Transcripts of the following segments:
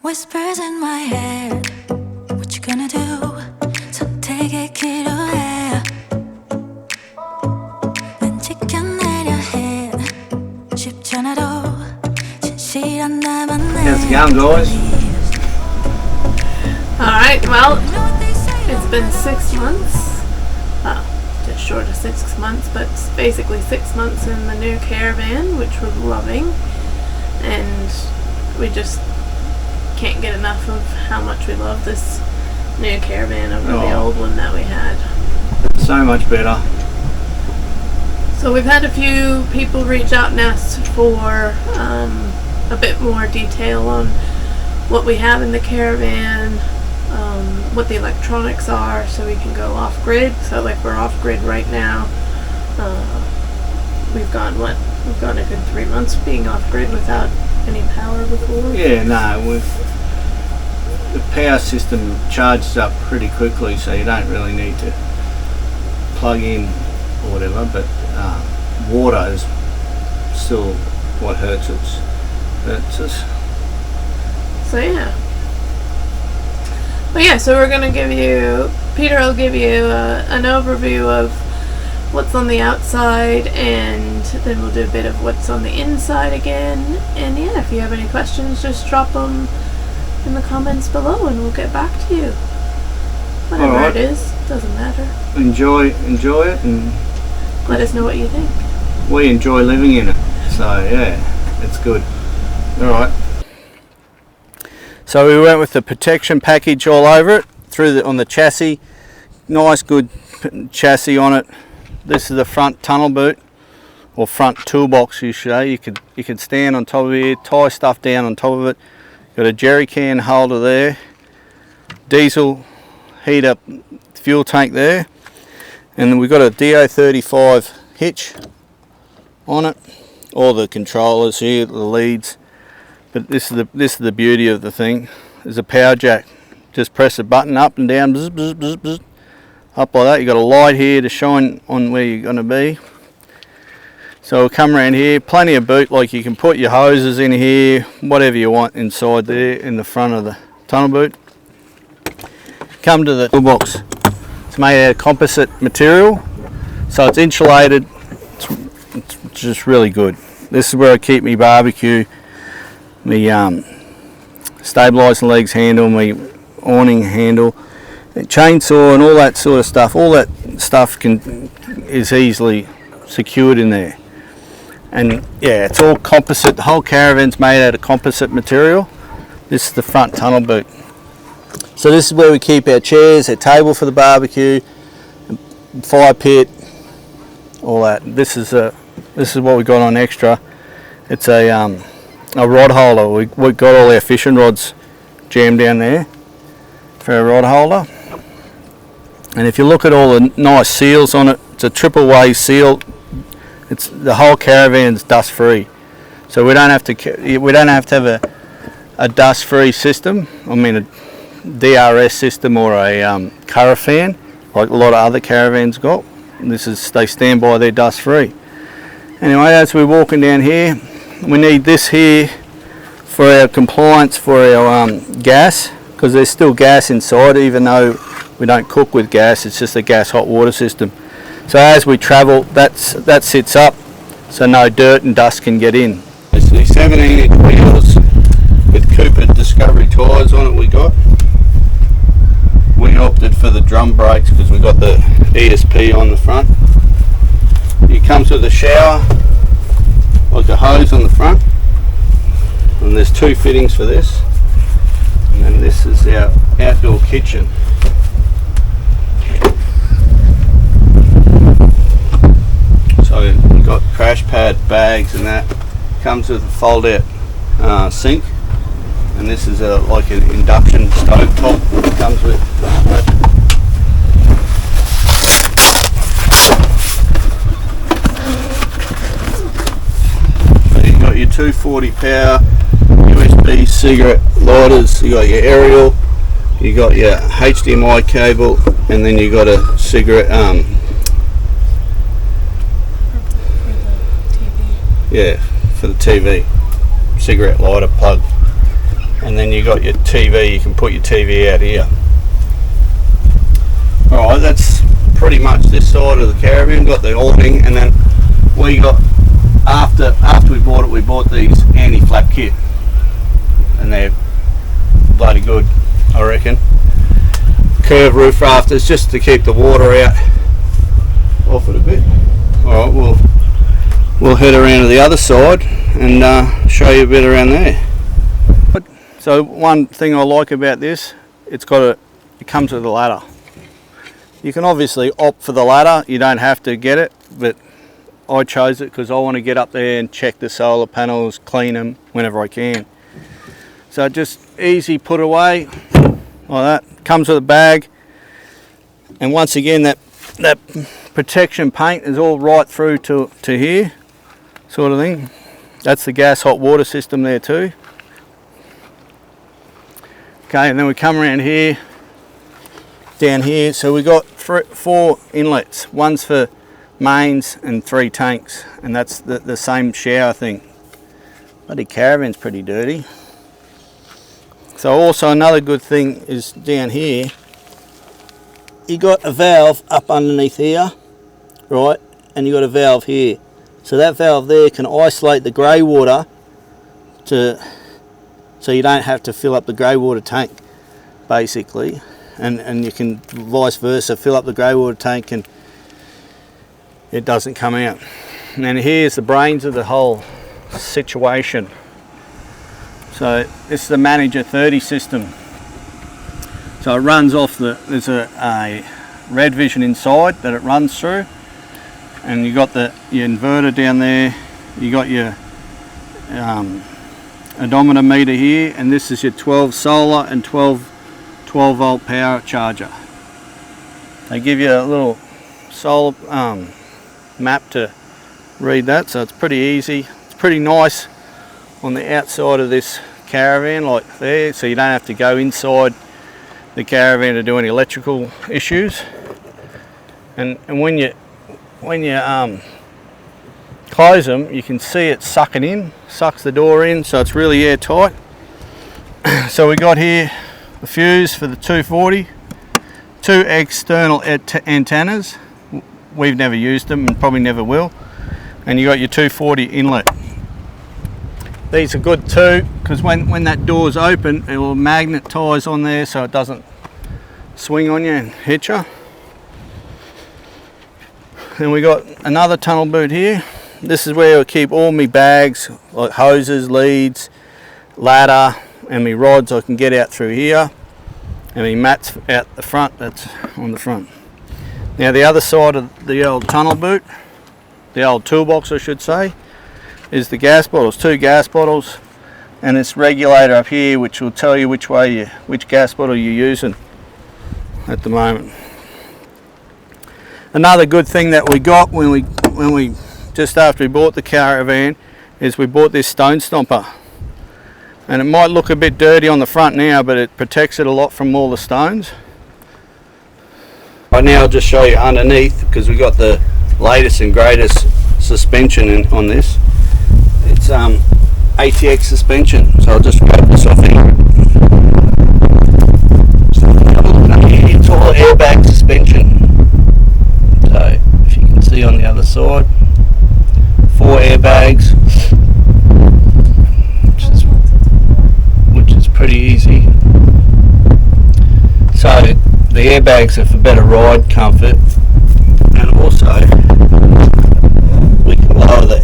Whispers in my head, what you gonna do? So take it, 기도해. 난 지켜내려 해. 쉽지 않아도 진실한 나만. How's it going, guys? Alright, well, it's been 6 months. Well, just short of 6 months, but basically 6 months in the new Caravan, which we're loving. And we just can't get enough of how much we love this new Caravan over the old one that we had. So much better. So we've had a few people reach out and ask for a bit more detail on what we have in the Caravan, what the electronics are, so we can go off grid. So like we're off grid right now. We've gone a good 3 months being off grid without any power before. Yeah, no, the power system charges up pretty quickly, so you don't really need to plug in or whatever, but water is still what hurts us. So yeah. But yeah, so we're going to give you, Peter will give you an overview of what's on the outside, and then we'll do a bit of what's on the inside again. And yeah, if you have any questions, just drop them in the comments below and we'll get back to you. Whatever right. it is, doesn't matter. Enjoy it, and let us know what you think. We enjoy living in it, so yeah, it's good. Alright. So we went with the protection package all over it, on the chassis. Nice good chassis on it. This is the front tunnel boot, or front toolbox you should say. You could stand on top of it, tie stuff down on top of it. Got a jerry can holder there, diesel heat up fuel tank there, and then we've got a DO35 hitch on it. All the controllers here, the leads. But this is the beauty of the thing. There's a power jack. Just press a button up and down, bzz, bzz, bzz, bzz. Up like that. You've got a light here to shine on where you're going to be. So we'll come around here, plenty of boot, like you can put your hoses in here, whatever you want inside there in the front of the tunnel boot. Come to the toolbox. It's made out of composite material, so it's insulated. It's just really good. This is where I keep my barbecue, my stabilising legs handle, my awning handle, chainsaw and all that sort of stuff. All that stuff is easily secured in there. And yeah, it's all composite. The whole Caravan's made out of composite material. This is the front tunnel boot. So this is where we keep our chairs, our table for the barbecue, fire pit, all that. This is what we got on extra. It's a rod holder. We got all our fishing rods jammed down there for our rod holder. And if you look at all the nice seals on it, it's a triple way seal. It's the whole Caravan's dust free, so we don't have to have a dust free system. I mean a DRS system or a Caravan like a lot of other Caravans got. They stand by their dust free. Anyway, as we're walking down here, we need this here for our compliance for our gas, because there's still gas inside, even though we don't cook with gas. It's just a gas hot water system. So as we travel, that sits up, so no dirt and dust can get in. It's the 17-inch wheels with Cooper Discovery tyres on it we got. We opted for the drum brakes because we got the ESP on the front. It comes with a shower, like a hose on the front, and there's 2 fittings for this. And then this is our outdoor kitchen. So we've got crash pad bags, and that comes with a fold out sink, and this is like an induction stove top it comes with. So you've got your 240 power USB cigarette lighters, you got your aerial, you got your HDMI cable, and then you got a cigarette for the TV cigarette lighter plug. and then you got your TV. You can put your TV out here. Alright, that's pretty much this side of the caravan. Got the awning, and then we got, after we bought these anti-flap kit, and they're bloody good, I reckon. Curved roof rafters just to keep the water out off it a bit. Alright, we'll head around to the other side and show you a bit around there. So one thing I like about this, it comes with a ladder. You can obviously opt for the ladder, you don't have to get it, but I chose it because I want to get up there and check the solar panels, clean them whenever I can. So just easy put away, like that. Comes with a bag, and once again that protection paint is all right through to here, sort of thing. That's the gas hot water system there too. Okay, and then we come around here, down here, so we got 4 inlets. One's for mains and 3 tanks, and that's the same shower thing. Bloody caravan's pretty dirty. So also another good thing is down here, you got a valve up underneath here, right, and you got a valve here. So that valve there can isolate the grey water so you don't have to fill up the grey water tank, basically, and you can vice versa, fill up the grey water tank and it doesn't come out. And then here's the brains of the whole situation. So this is the Manager 30 system. So it runs off there's a red vision inside that it runs through, and you got your inverter down there, you got your odometer meter here, and this is your 12 solar and 12 volt power charger. They give you a little solar map to read that, so it's pretty easy. It's pretty nice on the outside of this caravan, like there, so you don't have to go inside the caravan to do any electrical issues. And when you close them, you can see it sucks the door in, so it's really airtight. So we got here a fuse for the 240, 2 external antennas. We've never used them and probably never will. And you got your 240 inlet. These are good too, because when that door's open, it will magnetise on there so it doesn't swing on you and hit you. And we got another tunnel boot here. This is where I keep all my bags, like hoses, leads, ladder, and my rods I can get out through here. And my mats out the front, that's on the front. Now the other side of the old tunnel boot, the old toolbox I should say, is the gas bottles, 2 gas bottles, and this regulator up here which will tell you which gas bottle you're using at the moment. Another good thing that we got when we just after we bought the caravan is we bought this stone stomper, and it might look a bit dirty on the front now, but it protects it a lot from all the stones. Right now I'll just show you underneath, because we got the latest and greatest suspension on this. It's ATX suspension, so I'll just grab this off here. It's all airbag suspension. So if you can see on the other side, 4 airbags, which is pretty easy. So the airbags are for better ride comfort, and also we can lower the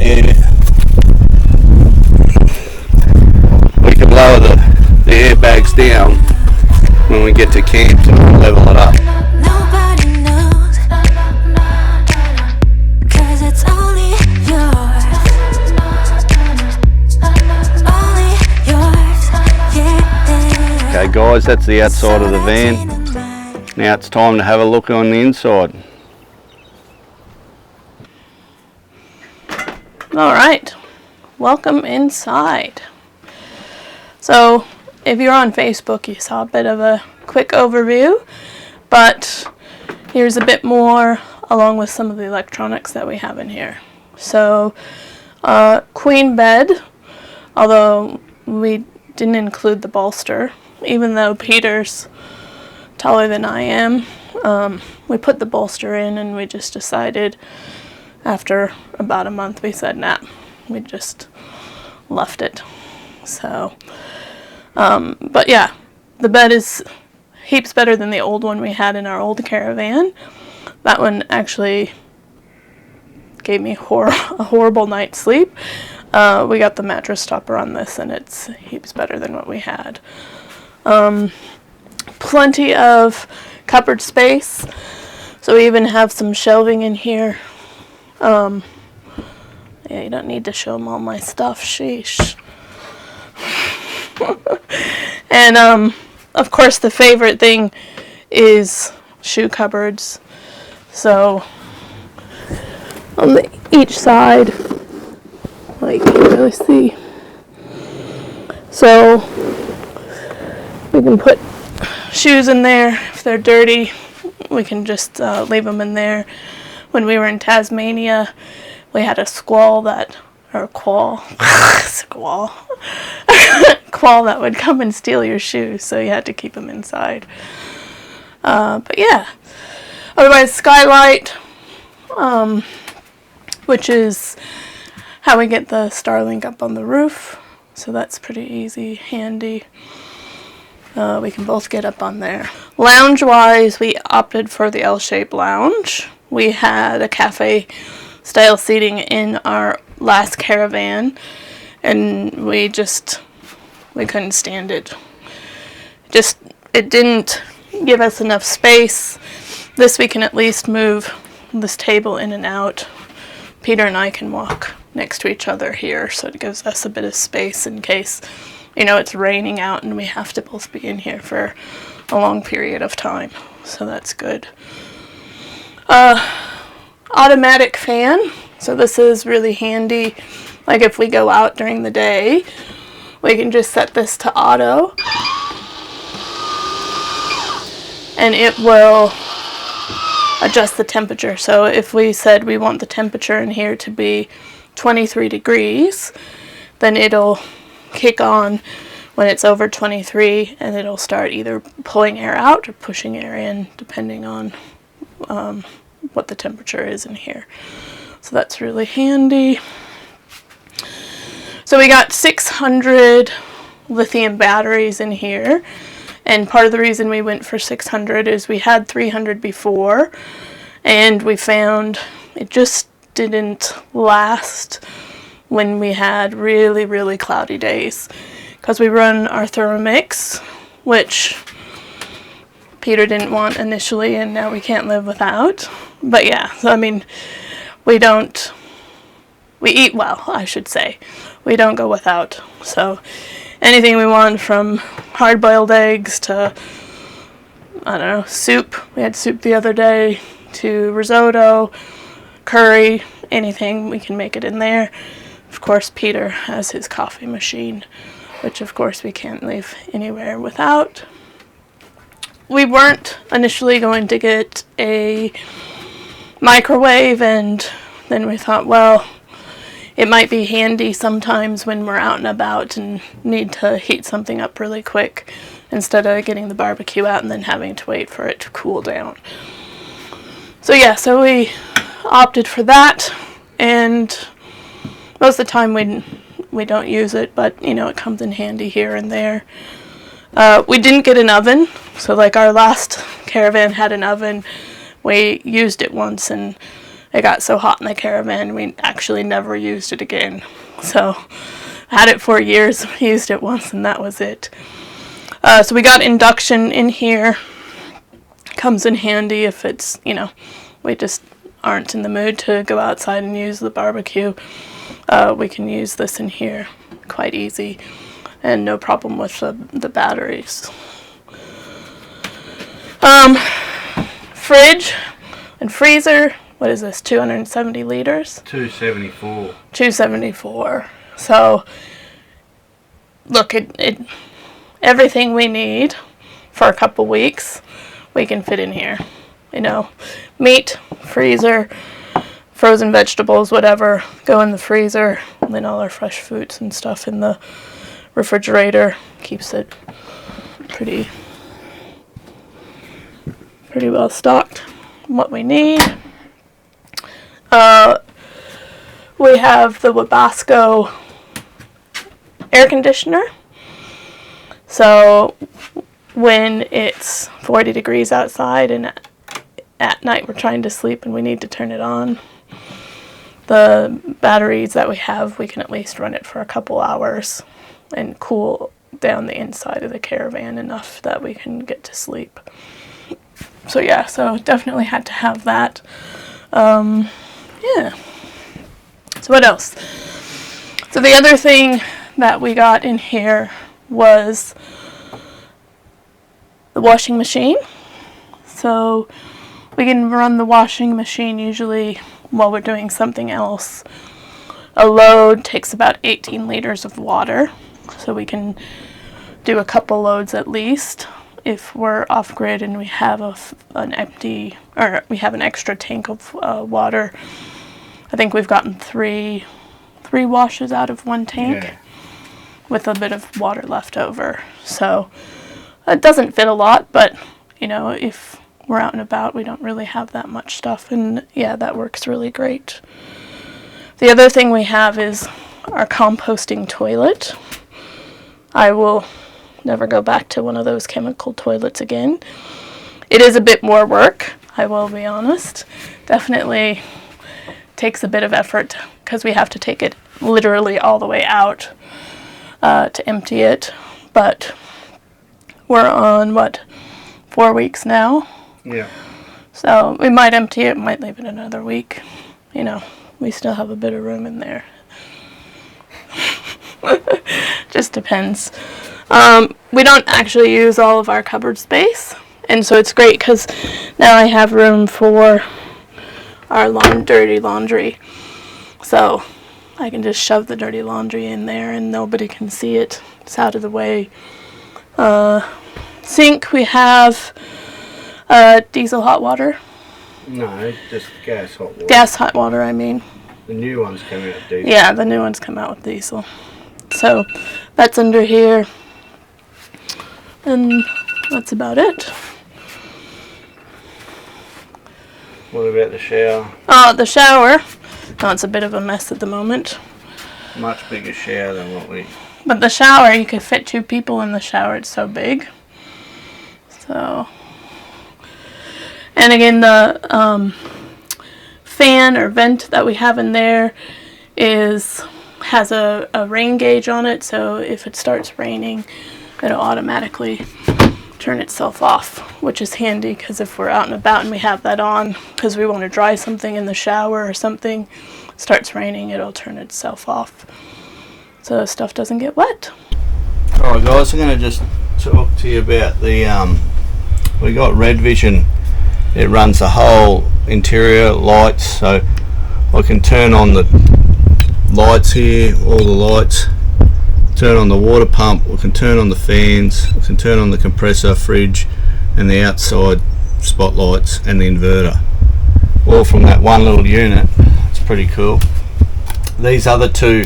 airbags down when we get to camp to level it up. Nobody knows, 'cause it's only yours. Only yours, yeah. Okay guys, that's the outside of the van. Now it's time to have a look on the inside. Alright, welcome inside. So, if you're on Facebook, you saw a bit of a quick overview, but here's a bit more along with some of the electronics that we have in here. So, queen bed, although we didn't include the bolster, even though Peter's taller than I am. We put the bolster in, and we just decided after about a month, we said, nah, we just left it. So, but yeah, the bed is heaps better than the old one we had in our old Caravan. That one actually gave me a horrible night's sleep. We got the mattress topper on this, and it's heaps better than what we had. Plenty of cupboard space, so we even have some shelving in here. Yeah, you don't need to show them all my stuff, sheesh. And of course the favorite thing is shoe cupboards. So on each side, well, you can't really see, so we can put shoes in there. If they're dirty, we can just leave them in there. When we were in Tasmania, we had a qual that would come and steal your shoes, so you had to keep them inside. But yeah, otherwise skylight, which is how we get the Starlink up on the roof, so that's pretty easy, handy. We can both get up on there. Lounge-wise, we opted for the L-shaped lounge. We had a cafe-style seating in our last Caravan, and we couldn't stand it. It didn't give us enough space. This we can at least move this table in and out. Peter and I can walk next to each other here, so it gives us a bit of space in case, it's raining out and we have to both be in here for a long period of time. So that's good. Automatic fan. So this is really handy. Like if we go out during the day, we can just set this to auto, and it will adjust the temperature. So if we said we want the temperature in here to be 23 degrees, then it'll kick on when it's over 23, and it'll start either pulling air out or pushing air in, depending on what the temperature is in here. So that's really handy. So we got 600 lithium batteries in here, and part of the reason we went for 600 is we had 300 before, and we found it just didn't last when we had really, really cloudy days, because we run our Thermomix, which Peter didn't want initially, and now we can't live without. But yeah, so I mean, we eat well, I should say. We don't go without. So anything we want, from hard-boiled eggs to, I don't know, soup. We had soup the other day, to risotto, curry, anything, we can make it in there. Of course, Peter has his coffee machine, which of course we can't leave anywhere without. We weren't initially going to get a microwave, and then we thought, well, it might be handy sometimes when we're out and about and need to heat something up really quick, instead of getting the barbecue out and then having to wait for it to cool down. So yeah, so we opted for that, and most of the time we don't use it, but it comes in handy here and there. We didn't get an oven, so like our last Caravan had an oven. We used it once, and it got so hot in the Caravan we actually never used it again. So I had it for years, used it once, and that was it. So we got induction in here. Comes in handy if it's, we just aren't in the mood to go outside and use the barbecue. We can use this in here quite easy, and no problem with the batteries. Fridge and freezer. What is this, 270 liters? 274. 274. So look, it everything we need for a couple weeks we can fit in here. Meat, freezer, frozen vegetables, whatever, go in the freezer, and then all our fresh foods and stuff in the refrigerator. Keeps it pretty well stocked. What we need. We have the Wabasco air conditioner. So when it's 40 degrees outside and at night we're trying to sleep and we need to turn it on, the batteries that we have, we can at least run it for a couple hours and cool down the inside of the Caravan enough that we can get to sleep. So yeah, so definitely had to have that. Yeah. So what else? So the other thing that we got in here was the washing machine. So we can run the washing machine usually while we're doing something else. A load takes about 18 liters of water, so we can do a couple loads at least. If we're off grid and we have an extra tank of water, I think we've gotten three washes out of one tank with a bit of water left over. So it doesn't fit a lot, but you know, if we're out and about, we don't really have that much stuff, and yeah, that works really great. The other thing we have is our composting toilet. I will never go back to one of those chemical toilets again. It is a bit more work, I will be honest. Definitely takes a bit of effort because we have to take it literally all the way out to empty it. But we're on, 4 weeks now? Yeah. So we might empty it, might leave it another week. You know, we still have a bit of room in there. Just depends. We don't actually use all of our cupboard space, and so it's great because now I have room for our dirty laundry. So I can just shove the dirty laundry in there and nobody can see it. It's out of the way. Sink, we have diesel hot water. No, just gas hot water. Gas hot water, I mean. The new ones come out with diesel. Yeah, the new ones come out with diesel. So that's under here. And that's about it. What about the shower? Oh, the shower. Oh, it's a bit of a mess at the moment. Much bigger shower than what we... But the shower, you could fit 2 people in the shower. It's so big. So... And again, the fan or vent that we have in there has a rain gauge on it, so if it starts raining, it'll automatically turn itself off, which is handy because if we're out and about and we have that on because we want to dry something in the shower or something, starts raining, it'll turn itself off so stuff doesn't get wet. Alright guys, I'm going to just talk to you about the we got Red Vision. It runs the whole interior lights, so I can turn on the lights here, all the lights, turn on the water pump, we can turn on the fans, we can turn on the compressor, fridge and the outside spotlights and the inverter, all from that one little unit. It's pretty cool. These other 2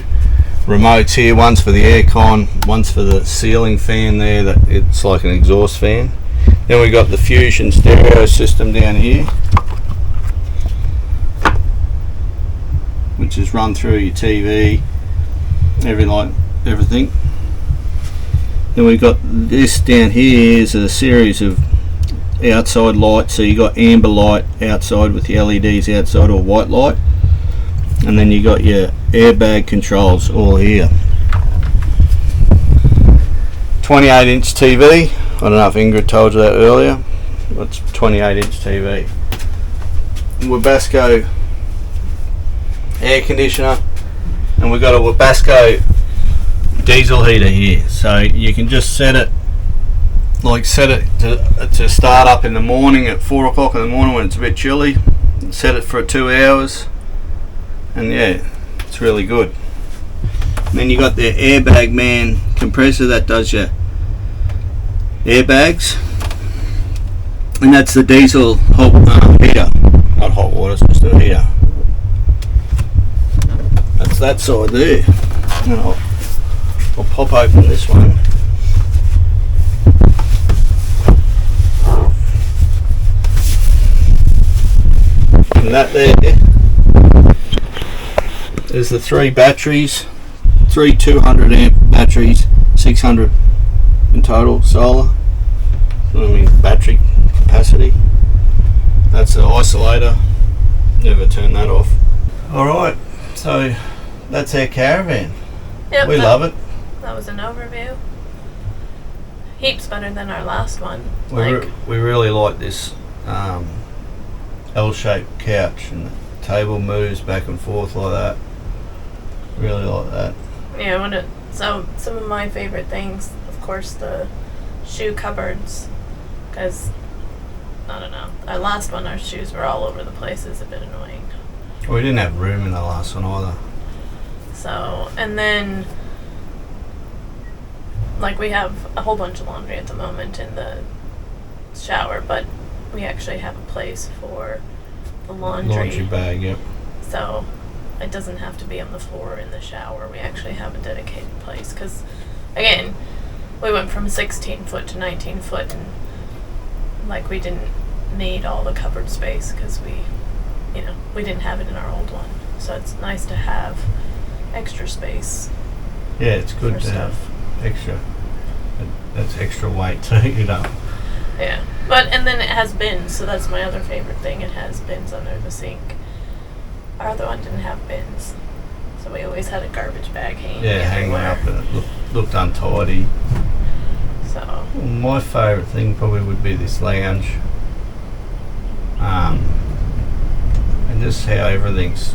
remotes here, one's for the aircon, one's for the ceiling fan there, that it's like an exhaust fan. Then we got the Fusion stereo system down here, which is run through your TV, everything. Then we got this down here is a series of outside lights. So you got amber light outside with the LEDs outside, or white light, and then you got your airbag controls all here. 28-inch TV. I don't know if Ingrid told you that earlier. It's 28-inch TV. Wabasco air conditioner, and we've got a Wabasco diesel heater here. So you can just set it to start up in the morning at 4 o'clock in the morning when it's a bit chilly. Set it for 2 hours, and yeah, it's really good. And then you got the Airbag Man compressor that does your airbags, and that's the diesel heater, not hot water, it's just a heater. That's that side there. We'll pop open this one. And that there is the 3 batteries, 3 200 amp batteries, 600 in total solar. I mean battery capacity. That's the isolator. Never turn that off. Alright, so that's our caravan. Yep, We love it. That was an overview. Heaps better than our last one. We really like this L-shaped couch, and the table moves back and forth like that. Really like that. Yeah, so some of my favorite things, of course, the shoe cupboards, because I don't know, our last one, our shoes were all over the place. It's a bit annoying. We didn't have room in the last one either. So, and then like we have a whole bunch of laundry at the moment in the shower, but we actually have a place for the laundry bag, yep. So it doesn't have to be on the floor in the shower. We actually have a dedicated place, because again, we went from 16 foot to 19 foot, and like we didn't need all the cupboard space because we didn't have it in our old one. So it's nice to have extra space. Yeah, it's good to have extra. That's extra weight too, Yeah, and then it has bins, so that's my other favorite thing. It has bins under the sink. Our other one didn't have bins, so we always had a garbage bag hanging everywhere. Hanging up, and it looked untidy. So my favourite thing probably would be this lounge, and just how everything's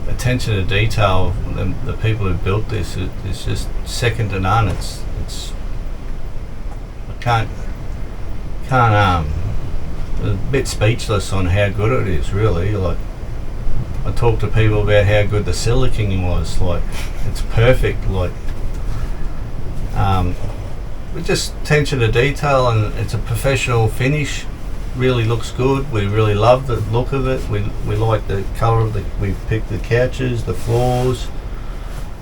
attention to detail. The people who built this is just second to none. It's I can't I'm a bit speechless on how good it is, really. Like, I talk to people about how good the silicone was. Like, it's perfect. Like, with just attention to detail, and it's a professional finish. Really looks good. We really love the look of it. We like the colour of we picked the couches, the floors.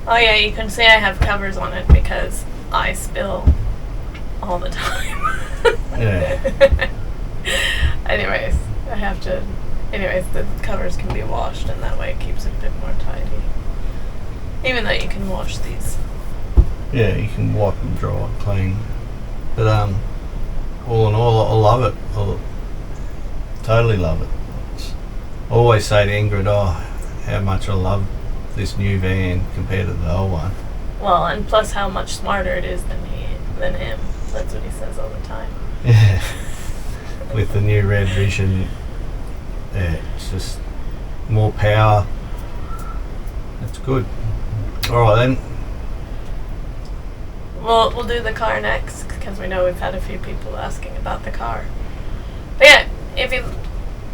oh yeah, you can see I have covers on it because I spill all the time. Yeah. Anyways, the covers can be washed, and that way it keeps it a bit more tidy. Even though you can wash these. Yeah, you can wipe them dry, clean. But all in all, I love it. I totally love it. I always say to Ingrid, how much I love this new van compared to the old one. Well, and plus how much smarter it is than him. That's what he says all the time. Yeah. With the new Red Vision, yeah, it's just more power. It's good. Alright then. We'll do the car next, because we know we've had a few people asking about the car. But yeah, if you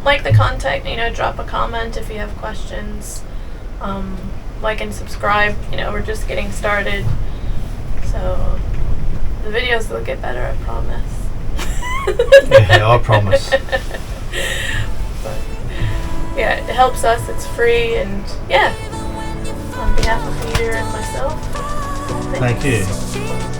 like the content, drop a comment if you have questions. Like and subscribe. We're just getting started, so the videos will get better, I promise. Yeah, I promise. But yeah, it helps us. It's free, and yeah, on behalf of Peter and myself, Thank you. thanks.